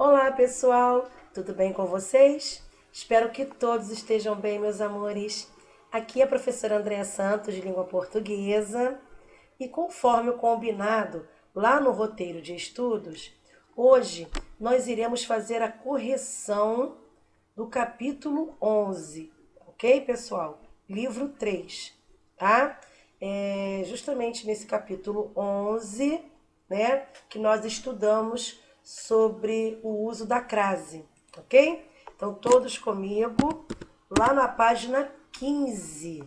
Olá, pessoal! Tudo bem com vocês? Espero que todos estejam bem, meus amores. Aqui é a professora Andréa Santos, de língua portuguesa, e conforme o combinado lá no roteiro de estudos, hoje nós iremos fazer a correção do capítulo 11, ok, pessoal? Livro 3, tá? Justamente nesse capítulo 11, né, que nós estudamos sobre o uso da crase, ok? Então, todos comigo, lá na página 15.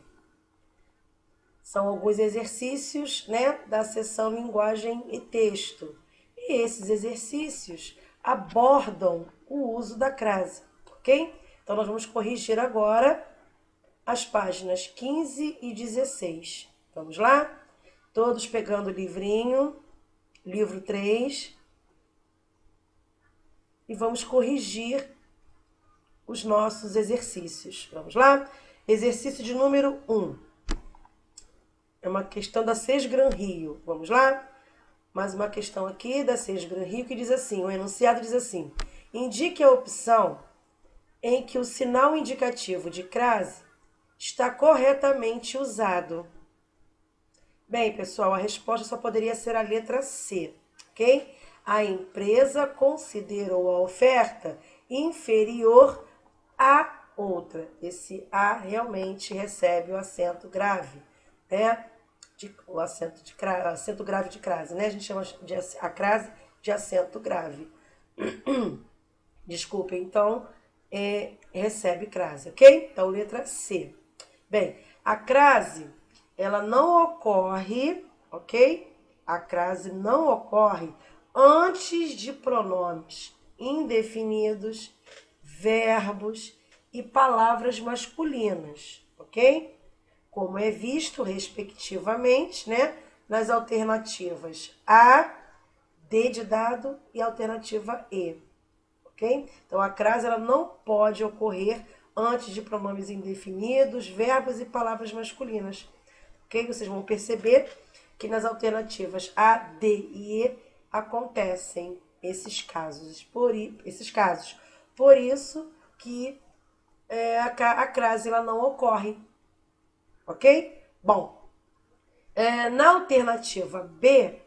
São alguns exercícios, né, da seção Linguagem e Texto. E esses exercícios abordam o uso da crase, ok? Então, nós vamos corrigir agora as páginas 15 e 16. Vamos lá? Todos pegando o livrinho, livro 3, e vamos corrigir os nossos exercícios. Vamos lá? Exercício de número 1. É uma questão da Sesgran Rio. Vamos lá? Mais uma questão aqui da Sesgran Rio que diz assim, o enunciado diz assim: indique a opção em que o sinal indicativo de crase está corretamente usado. Bem, pessoal, a resposta só poderia ser a letra C, ok? A empresa considerou a oferta inferior à outra. Esse A realmente recebe o acento grave, né? O acento grave de crase, né? A gente chama a crase de acento grave. Desculpa, então, recebe crase, ok? Então, letra C. Bem, a crase, ela não ocorre, ok? A crase não ocorre antes de pronomes indefinidos, verbos e palavras masculinas, ok? Como é visto, respectivamente, né, nas alternativas A, D de dado e alternativa E. Ok? Então, a crase ela não pode ocorrer antes de pronomes indefinidos, verbos e palavras masculinas. Ok? Vocês vão perceber que nas alternativas A, D e E acontecem esses casos. Por isso que a crase ela não ocorre. Ok? Bom, na alternativa B,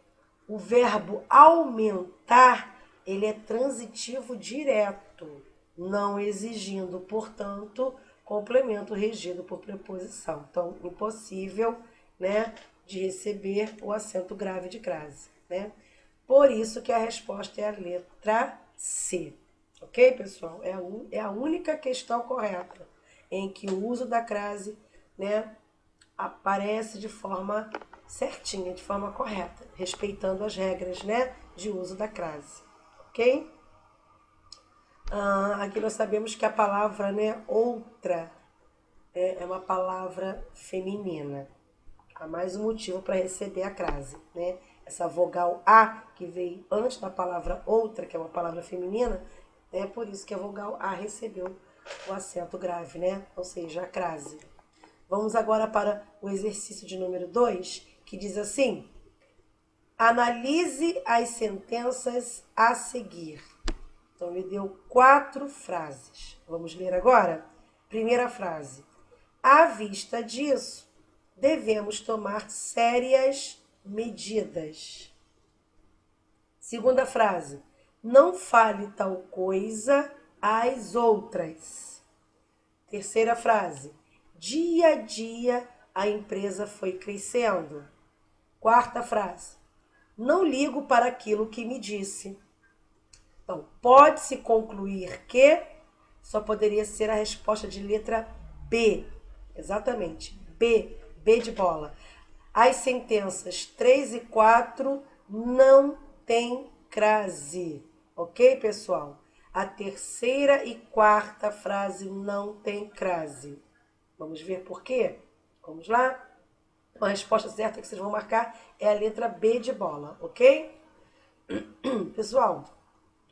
o verbo aumentar, ele é transitivo direto, não exigindo, portanto, complemento regido por preposição. Então, impossível, né, de receber o acento grave de crase, né? Por isso que a resposta é a letra C. Ok, pessoal? É a única questão correta em que o uso da crase, né, aparece de forma certinha, de forma correta, respeitando as regras, né, de uso da crase, ok? Aqui nós sabemos que a palavra, né, outra é uma palavra feminina. Há mais um motivo para receber a crase, né? Essa vogal A que veio antes da palavra outra, que é uma palavra feminina, é por isso que a vogal A recebeu o acento grave, né? Ou seja, a crase. Vamos agora para o exercício de número 2, que diz assim: analise as sentenças a seguir. Então, ele deu 4 frases. Vamos ler agora? Primeira frase: à vista disso, devemos tomar sérias medidas. Segunda frase: não fale tal coisa às outras. Terceira frase: dia a dia a empresa foi crescendo. Quarta frase: não ligo para aquilo que me disse. Então, pode-se concluir que só poderia ser a resposta de letra B. Exatamente. B. B de bola. As sentenças 3 e 4 não têm crase. Ok, pessoal? A terceira e quarta frase não tem crase. Vamos ver por quê? Vamos lá? A resposta certa que vocês vão marcar é a letra B de bola, ok? Pessoal,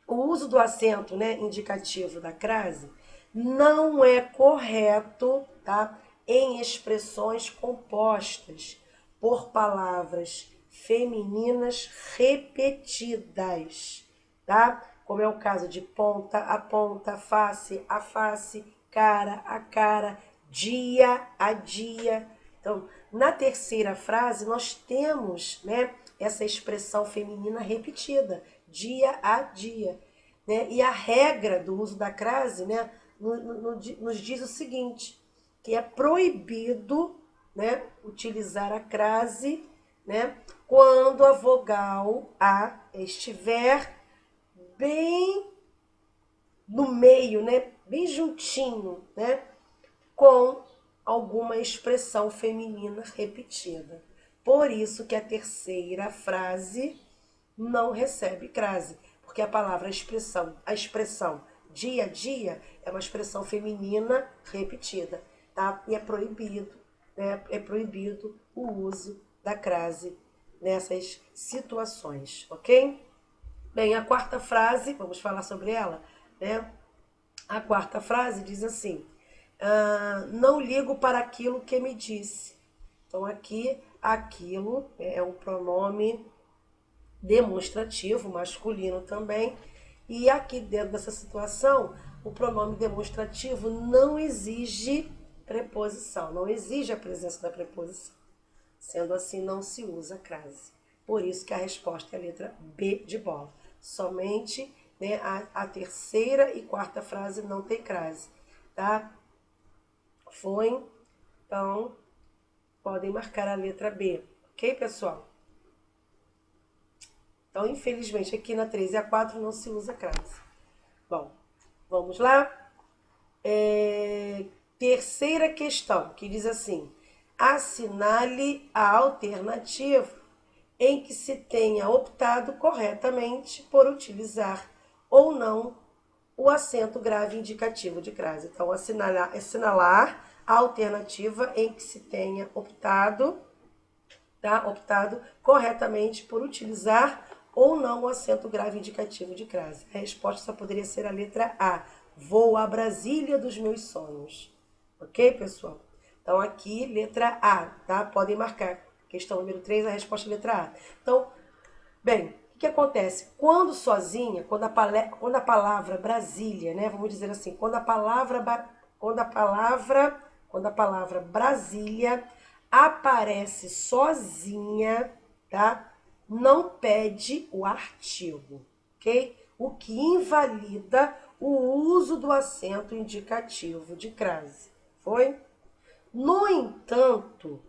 o uso do acento, né, indicativo da crase não é correto, tá? Em expressões compostas por palavras femininas repetidas, tá? como é o caso de ponta a ponta, face a face, cara a cara, dia a dia. Então, na terceira frase, nós temos, né, essa expressão feminina repetida, dia a dia. Né? E a regra do uso da crase, né, nos diz o seguinte, que é proibido, né, utilizar a crase, né, quando a vogal A estiver bem no meio, né, bem juntinho, né, com alguma expressão feminina repetida. Por isso que a terceira frase não recebe crase, porque a palavra a expressão dia a dia é uma expressão feminina repetida, tá? E é proibido, né? É proibido o uso da crase nessas situações, ok? Bem, a quarta frase, vamos falar sobre ela, né? A quarta frase diz assim: não ligo para aquilo que me disse. Então, aqui, aquilo é um pronome demonstrativo, masculino também. E aqui dentro dessa situação, o pronome demonstrativo não exige preposição, não exige a presença da preposição. Sendo assim, não se usa crase. Por isso que a resposta é a letra B de bola. Somente, né, a terceira e quarta frase não tem crase, tá? Foi? Então, podem marcar a letra B. Ok, pessoal? Então, infelizmente, aqui na 3 e a 4 não se usa crase. Bom, vamos lá? Terceira questão, que diz assim: assinale a alternativa em que se tenha optado corretamente por utilizar ou não o acento grave indicativo de crase. Então, assinalar a alternativa em que se tenha optado, tá? Optado corretamente por utilizar ou não o acento grave indicativo de crase. A resposta só poderia ser a letra A. Vou a Brasília dos meus sonhos. Ok, pessoal? Então, aqui, letra A, tá? Podem marcar. Questão número 3, a resposta é a letra A. Então, bem, o que acontece? Quando sozinha, quando a palavra Brasília, né? Vamos dizer assim, quando a palavra Brasília aparece sozinha, tá? Não pede o artigo, ok? O que invalida o uso do acento indicativo de crase. Foi? No entanto,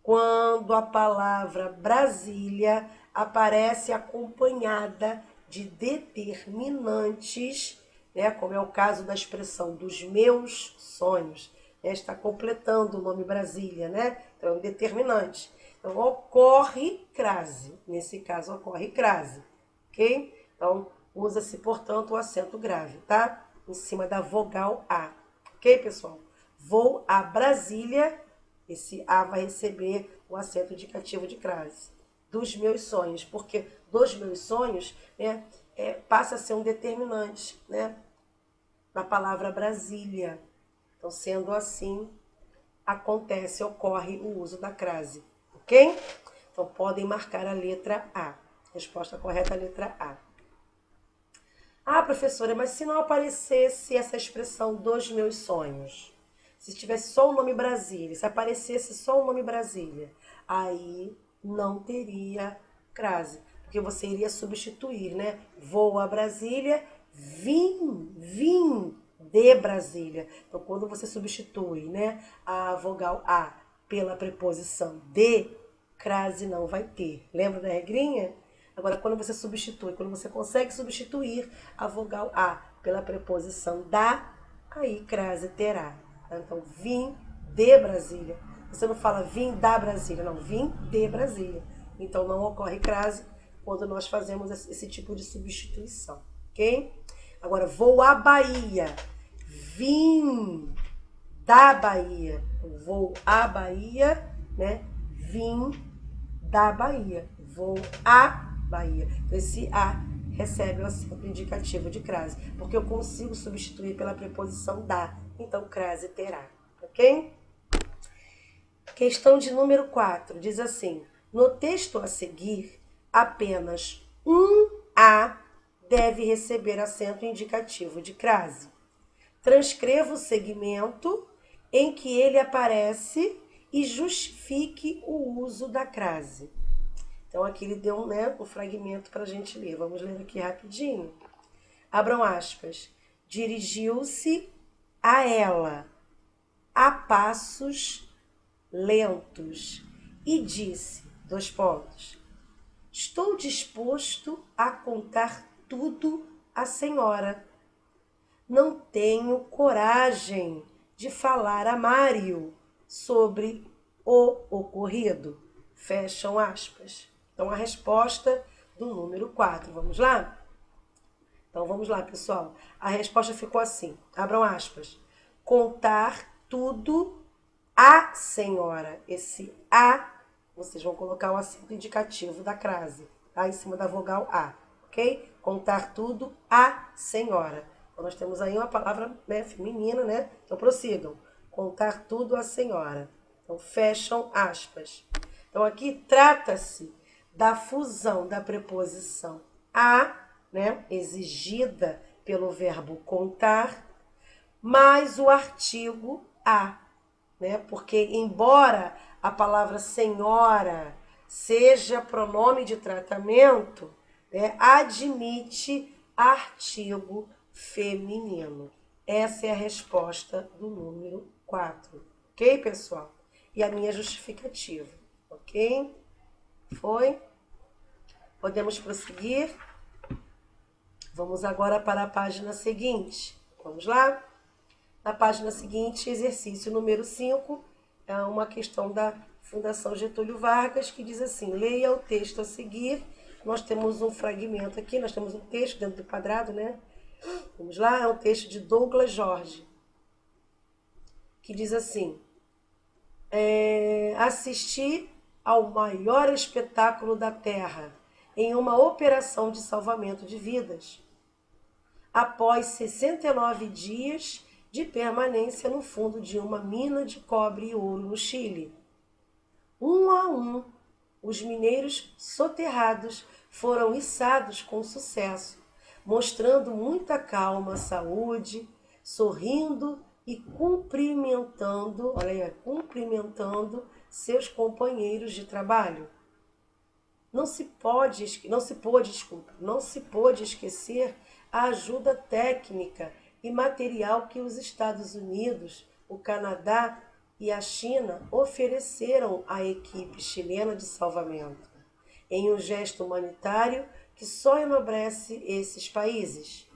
quando a palavra Brasília aparece acompanhada de determinantes, né, como é o caso da expressão dos meus sonhos, né, está completando o nome Brasília, né? Então é um determinante. Então ocorre crase, nesse caso ocorre crase, ok? Então usa-se, portanto, o acento grave, tá? Em cima da vogal A, ok, pessoal? Vou a Brasília, esse A vai receber o acento indicativo de crase. Dos meus sonhos, porque dos meus sonhos, né, passa a ser um determinante, né, na palavra Brasília. Então, sendo assim, ocorre o uso da crase, ok? Então, podem marcar a letra A. Resposta correta, a letra A. Ah, professora, mas se não aparecesse essa expressão dos meus sonhos? Se tivesse só o nome Brasília, se aparecesse só o nome Brasília, aí não teria crase, porque você iria substituir, né? Vou a Brasília, vim de Brasília. Então, quando você substitui, né, a vogal A pela preposição de, crase não vai ter. Lembra da regrinha? Agora, quando você consegue substituir a vogal A pela preposição da, aí crase terá. Então, vim de Brasília. Você não fala vim da Brasília, não, vim de Brasília. Então, não ocorre crase quando nós fazemos esse tipo de substituição, ok? Agora, vou à Bahia, vim da Bahia. Vou à Bahia, né? Vim da Bahia. Vou à Bahia. Então, esse A recebe o acento indicativo de crase, porque eu consigo substituir pela preposição da. Então, crase terá, ok? Questão de número 4, diz assim: no texto a seguir, apenas um A deve receber acento indicativo de crase. Transcreva o segmento em que ele aparece e justifique o uso da crase. Então, aqui ele deu um fragmento para a gente ler. Vamos ler aqui rapidinho. Abram aspas. Dirigiu-se a ela a passos lentos e disse, estou disposto a contar tudo à senhora. Não tenho coragem de falar a Mário sobre o ocorrido. Fecham aspas. Então, a resposta do número 4. Vamos lá? Então, vamos lá, pessoal. A resposta ficou assim. Abram aspas. Contar tudo à senhora. Esse a, vocês vão colocar o acento indicativo da crase, tá? Em cima da vogal A, ok? Contar tudo à senhora. Então, nós temos aí uma palavra, né, feminina, né? Então, prossigam. Contar tudo à senhora. Então, fecham aspas. Então, aqui trata-se da fusão da preposição a, né, exigida pelo verbo contar, mais o artigo a, né? Porque, embora a palavra senhora seja pronome de tratamento, né, admite artigo feminino. Essa é a resposta do número 4. Ok, pessoal? E a minha justificativa. Ok? Foi? Podemos prosseguir? Vamos agora para a página seguinte. Vamos lá? Na página seguinte, exercício número 5, é uma questão da Fundação Getúlio Vargas, que diz assim, leia o texto a seguir. Nós temos um fragmento aqui, nós temos um texto dentro do quadrado, né? Vamos lá, é um texto de Douglas Jorge, que diz assim, assisti ao maior espetáculo da Terra em uma operação de salvamento de vidas. Após 69 dias de permanência no fundo de uma mina de cobre e ouro no Chile. Um a um, os mineiros soterrados foram içados com sucesso, mostrando muita calma, saúde, sorrindo e cumprimentando seus companheiros de trabalho. Não se pôde esquecer a ajuda técnica e material que os Estados Unidos, o Canadá e a China ofereceram à equipe chilena de salvamento, em um gesto humanitário que só enobrece esses países.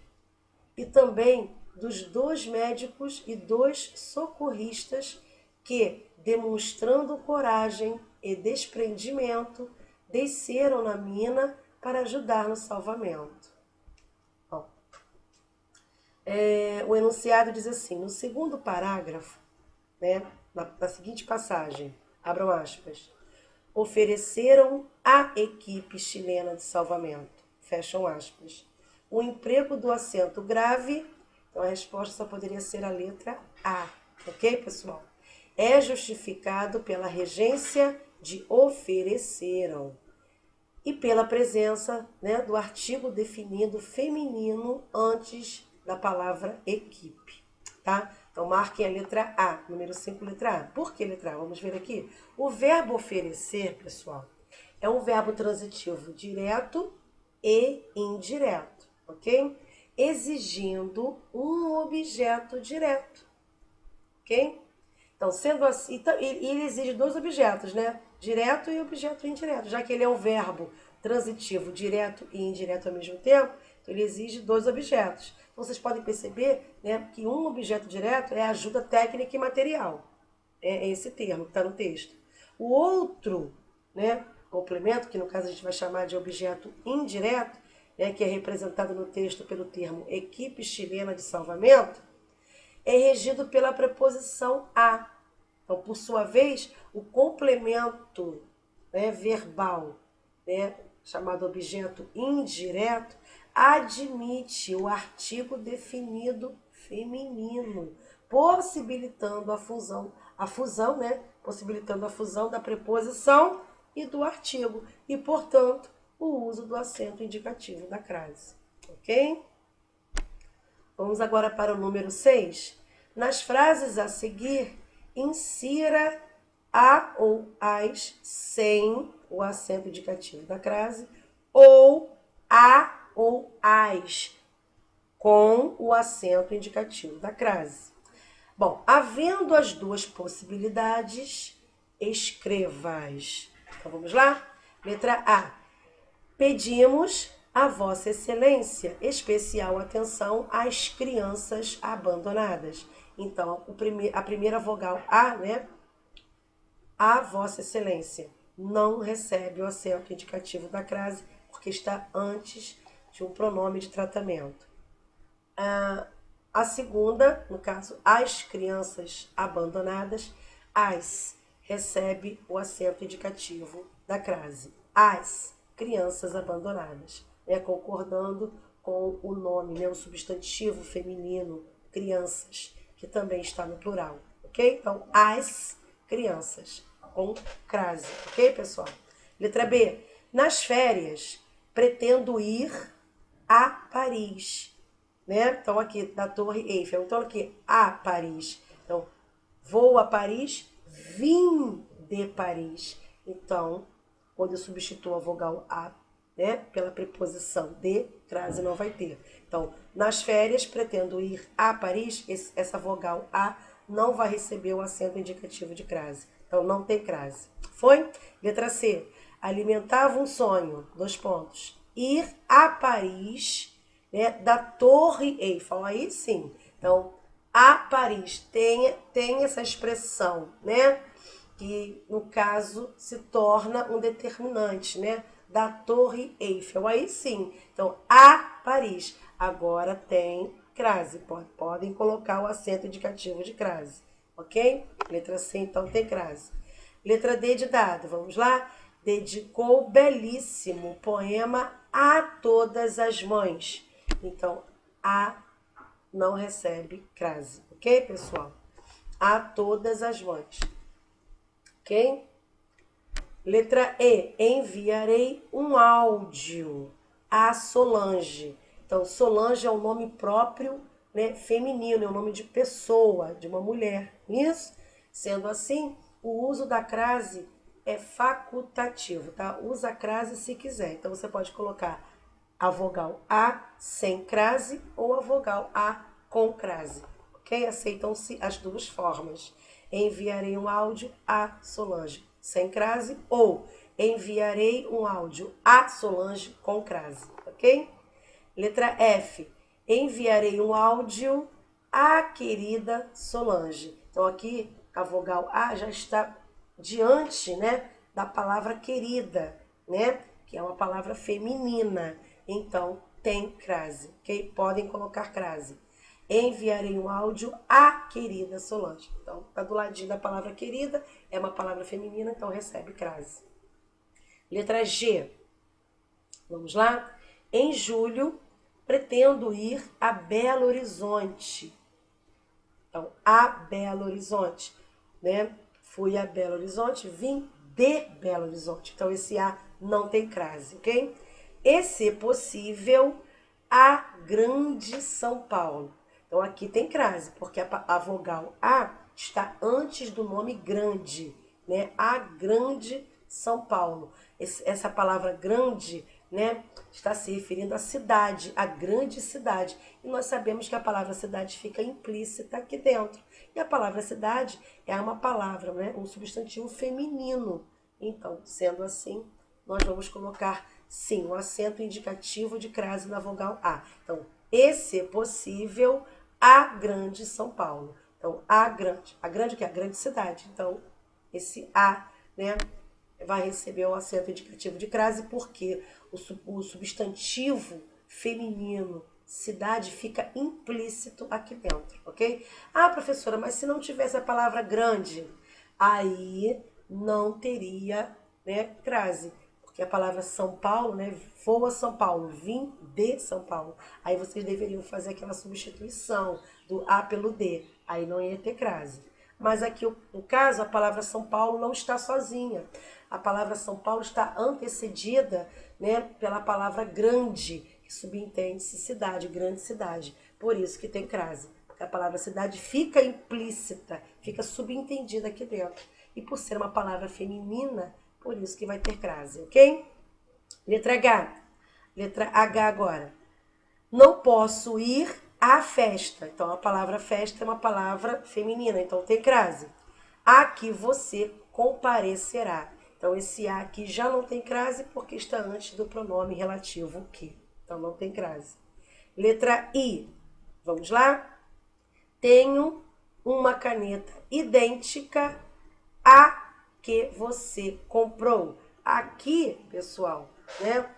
E também dos 2 médicos e 2 socorristas que, demonstrando coragem e desprendimento, desceram na mina para ajudar no salvamento. Bom, o enunciado diz assim, no segundo parágrafo, né, na seguinte passagem, abram aspas, ofereceram à equipe chilena de salvamento, fecham aspas, o emprego do acento grave, então a resposta só poderia ser a letra A, ok, pessoal? É justificado pela regência de ofereceram e pela presença, né, do artigo definido feminino antes da palavra equipe, tá? Então, marquem a letra A, número 5, letra A. Por que letra A? Vamos ver aqui. O verbo oferecer, pessoal, é um verbo transitivo direto e indireto, ok? Exigindo um objeto direto, ok? Então, sendo assim, ele exige 2 objetos, né? Direto e objeto indireto. Já que ele é um verbo transitivo direto e indireto ao mesmo tempo, então ele exige 2 objetos. Então, vocês podem perceber, né, que um objeto direto é ajuda técnica e material. É esse termo que está no texto. O outro, né, complemento, que no caso a gente vai chamar de objeto indireto, né, que é representado no texto pelo termo equipe chilena de salvamento, é regido pela preposição a. Então, por sua vez, o complemento, né, verbal, né, chamado objeto indireto, admite o artigo definido feminino, possibilitando a fusão, né, possibilitando a fusão da preposição e do artigo, e, portanto, o uso do acento indicativo da crase. ok? Vamos agora para o número 6. Nas frases a seguir, insira a ou as sem o acento indicativo da crase ou a ou as com o acento indicativo da crase. Bom, havendo as duas possibilidades, escreva-as. Então vamos lá? Letra A. Pedimos a Vossa Excelência especial atenção às crianças abandonadas. Então, a primeira vogal A, né? A Vossa Excelência não recebe o acento indicativo da crase porque está antes de um pronome de tratamento. A segunda, no caso, as crianças abandonadas, as recebe o acento indicativo da crase. As crianças abandonadas, concordando com o nome, né, o substantivo feminino, crianças, que também está no plural, ok? Então, as crianças, com crase, ok, pessoal? Letra B. Nas férias, pretendo ir a Paris, né? Então, aqui, da Torre Eiffel. Então, aqui, a Paris. Então, vou a Paris, vim de Paris. Então, quando eu substituo a vogal A, né, pela preposição de, crase não vai ter. Então, nas férias, pretendo ir a Paris, essa vogal A não vai receber o acento indicativo de crase. Então, não tem crase. Foi? Letra C. Alimentava um sonho, 2 pontos. Ir a Paris, né, da Torre Eiffel. Aí sim. Então, a Paris tem essa expressão, né? Que, no caso, se torna um determinante, né? Da Torre Eiffel. Aí sim. Então, a Paris. Agora tem crase. Podem colocar o acento indicativo de crase. Ok? Letra C, então, tem crase. Letra D de dado. Vamos lá? Dedicou belíssimo poema a todas as mães. Então, a não recebe crase. Ok, pessoal? A todas as mães. Ok? Letra E. Enviarei um áudio a Solange. Então, Solange é um nome próprio, né, feminino, é um nome de pessoa, de uma mulher. Isso? Sendo assim, o uso da crase é facultativo, tá? Usa a crase se quiser. Então, você pode colocar a vogal A sem crase ou a vogal A com crase. Ok? Aceitam-se as duas formas. Enviarei um áudio a Solange sem crase ou enviarei um áudio a Solange com crase. Ok? Letra F. Enviarei um áudio à querida Solange. Então, aqui a vogal A já está diante, né, da palavra querida, né, que é uma palavra feminina. Então, tem crase, ok? Podem colocar crase. Enviarei um áudio à querida Solange. Então, tá do ladinho da palavra querida, é uma palavra feminina, então recebe crase. Letra G. Vamos lá? Em julho, pretendo ir a Belo Horizonte. Então, a Belo Horizonte, né? Fui a Belo Horizonte, vim de Belo Horizonte. Então, esse A não tem crase, ok? E, se possível, a Grande São Paulo. Então, aqui tem crase, porque a vogal A está antes do nome grande, né? A Grande São Paulo. Essa palavra grande, né, está se referindo à cidade, à grande cidade. E nós sabemos que a palavra cidade fica implícita aqui dentro. E a palavra cidade é uma palavra, né, um substantivo feminino. Então, sendo assim, nós vamos colocar, sim, um acento indicativo de crase na vogal A. Então, esse é possível, a Grande São Paulo. Então, a grande que é a grande cidade. Então, esse A, né, vai receber o acento indicativo de crase porque o substantivo feminino cidade fica implícito aqui dentro, ok? Ah, professora, mas se não tivesse a palavra grande, aí não teria, né, crase. Porque a palavra São Paulo, né, vou a São Paulo, vim de São Paulo. Aí vocês deveriam fazer aquela substituição do A pelo D. Aí não ia ter crase. Mas aqui, no caso, a palavra São Paulo não está sozinha. A palavra São Paulo está antecedida, né, pela palavra grande, que subentende-se cidade, grande cidade. Por isso que tem crase. Porque a palavra cidade fica implícita, fica subentendida aqui dentro. E por ser uma palavra feminina, por isso que vai ter crase, ok? Letra H. Letra H agora. Não posso ir à festa. Então, a palavra festa é uma palavra feminina, então tem crase. A que você comparecerá. Então, esse a aqui já não tem crase porque está antes do pronome relativo que. Então, não tem crase. Letra I. Vamos lá? Tenho uma caneta idêntica à que você comprou. Aqui, pessoal, né?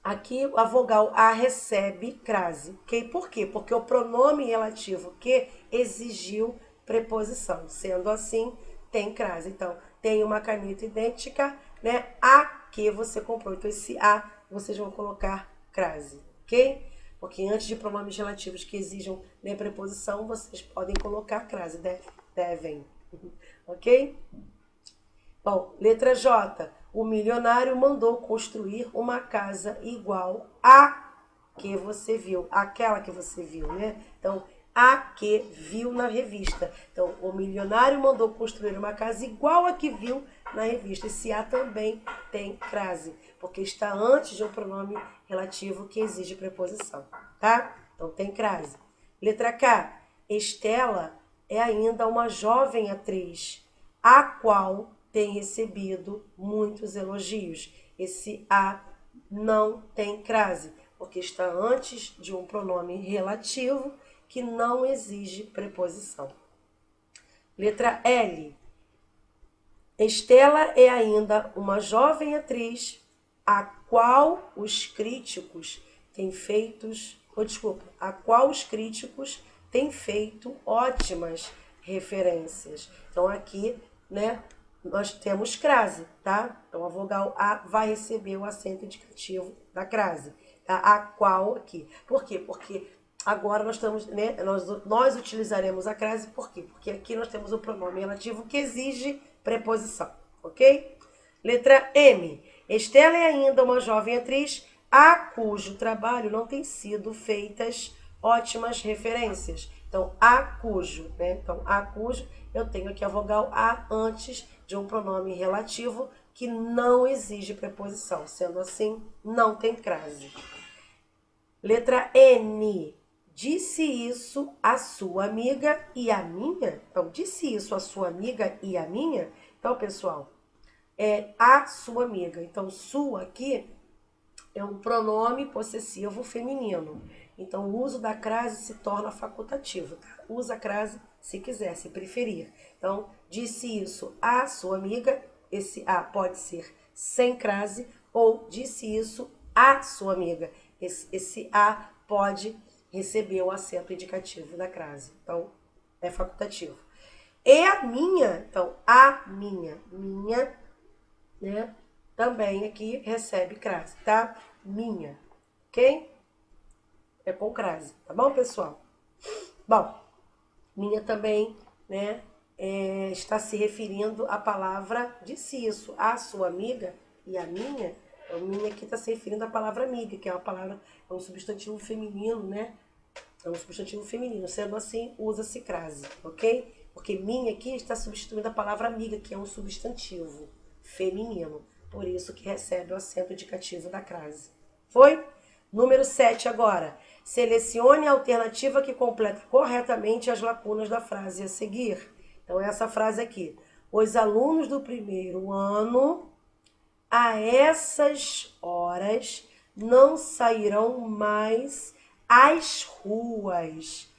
Aqui a vogal A recebe crase, ok? Por quê? Porque o pronome relativo que exigiu preposição. Sendo assim, tem crase. Então, tem uma caneta idêntica, né? A que você comprou. Então, esse A vocês vão colocar crase, ok? Porque antes de pronomes relativos que exijam, né, preposição, vocês podem colocar crase, devem, ok? Bom, letra J. O milionário mandou construir uma casa igual à que você viu, aquela que você viu, né? Então, a que viu na revista. Então, o milionário mandou construir uma casa igual a que viu na revista. Esse a também tem crase, porque está antes de um pronome relativo que exige preposição, tá? Então, tem crase. Letra K. Estela é ainda uma jovem atriz, a qual tem recebido muitos elogios. Esse a não tem crase, porque está antes de um pronome relativo que não exige preposição. Letra L. Estela é ainda uma jovem atriz a qual os críticos têm feito, ótimas referências. Então aqui, né, nós temos crase, tá? Então a vogal A vai receber o acento indicativo da crase, tá? A qual aqui. Por quê? Porque agora nós estamos, né, nós utilizaremos a crase, por quê? Porque aqui nós temos o pronome relativo que exige preposição, ok? Letra M. Estela é ainda uma jovem atriz a cujo trabalho não tem sido feitas ótimas referências. Então, a cujo, né? Então, a cujo, eu tenho aqui a vogal A antes de um pronome relativo que não exige preposição. Sendo assim, não tem crase. Letra N. Disse isso a sua amiga e a minha? Então, disse isso a sua amiga e a minha? Então, pessoal, é a sua amiga. Então, sua aqui é um pronome possessivo feminino. Então, o uso da crase se torna facultativo. Tá? Usa a crase se quiser, se preferir. Então, disse isso a sua amiga. Esse a pode ser sem crase. Ou disse isso a sua amiga. Esse a pode receber o acento indicativo da crase. Então, é facultativo. E a minha, então, a minha, né? Também aqui recebe crase, tá? Minha, ok? É com crase, tá bom, pessoal? Bom, minha também, né, está se referindo à palavra disse isso, a sua amiga e a minha. Então, minha aqui está se referindo à palavra amiga, que é uma palavra, é um substantivo feminino, né? É um substantivo feminino, sendo assim, usa-se crase, ok? Porque minha aqui está substituindo a palavra amiga, que é um substantivo feminino. Por isso que recebe o acento indicativo da crase. Foi? Número 7 agora. Selecione a alternativa que completa corretamente as lacunas da frase a seguir. Então, essa frase aqui. Os alunos do primeiro ano, a essas horas, não sairão mais às ruas,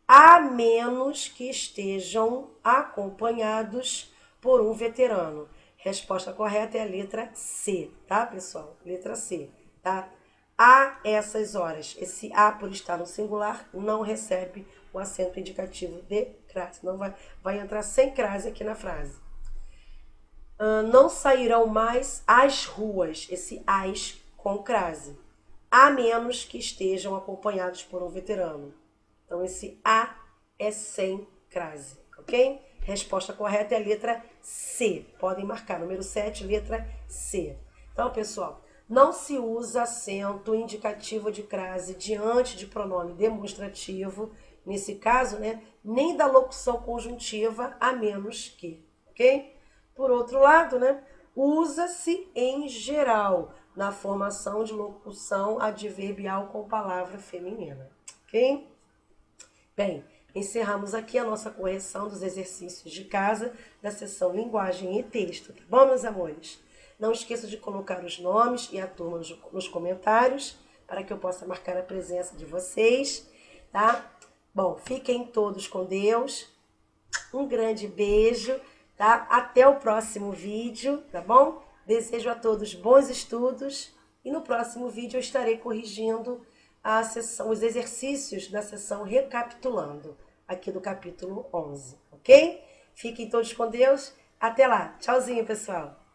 a menos que estejam acompanhados por um veterano. Resposta correta é a letra C, tá, pessoal? Letra C, tá? A essas horas. Esse a, por estar no singular, não recebe o acento indicativo de crase. Não vai entrar sem crase aqui na frase. Não sairão mais às ruas. Esse as com crase. A menos que estejam acompanhados por um veterano. Então, esse a é sem crase, ok? Resposta correta é a letra C. Podem marcar, número 7, letra C. Então, pessoal, Não se usa acento indicativo de crase diante de pronome demonstrativo, nesse caso, né, nem da locução conjuntiva, a menos que, ok? Por outro lado, né, usa-se em geral na formação de locução adverbial com palavra feminina, ok? Bem, encerramos aqui a nossa correção dos exercícios de casa da seção Linguagem e Texto, tá bom, meus amores? Não esqueça de colocar os nomes e a turma nos comentários para que eu possa marcar a presença de vocês, tá? Bom, fiquem todos com Deus. Um grande beijo, tá? Até o próximo vídeo, tá bom? Desejo a todos bons estudos e no próximo vídeo eu estarei corrigindo a sessão, os exercícios da sessão Recapitulando, aqui do capítulo 11, ok? Fiquem todos com Deus. Até lá. Tchauzinho, pessoal.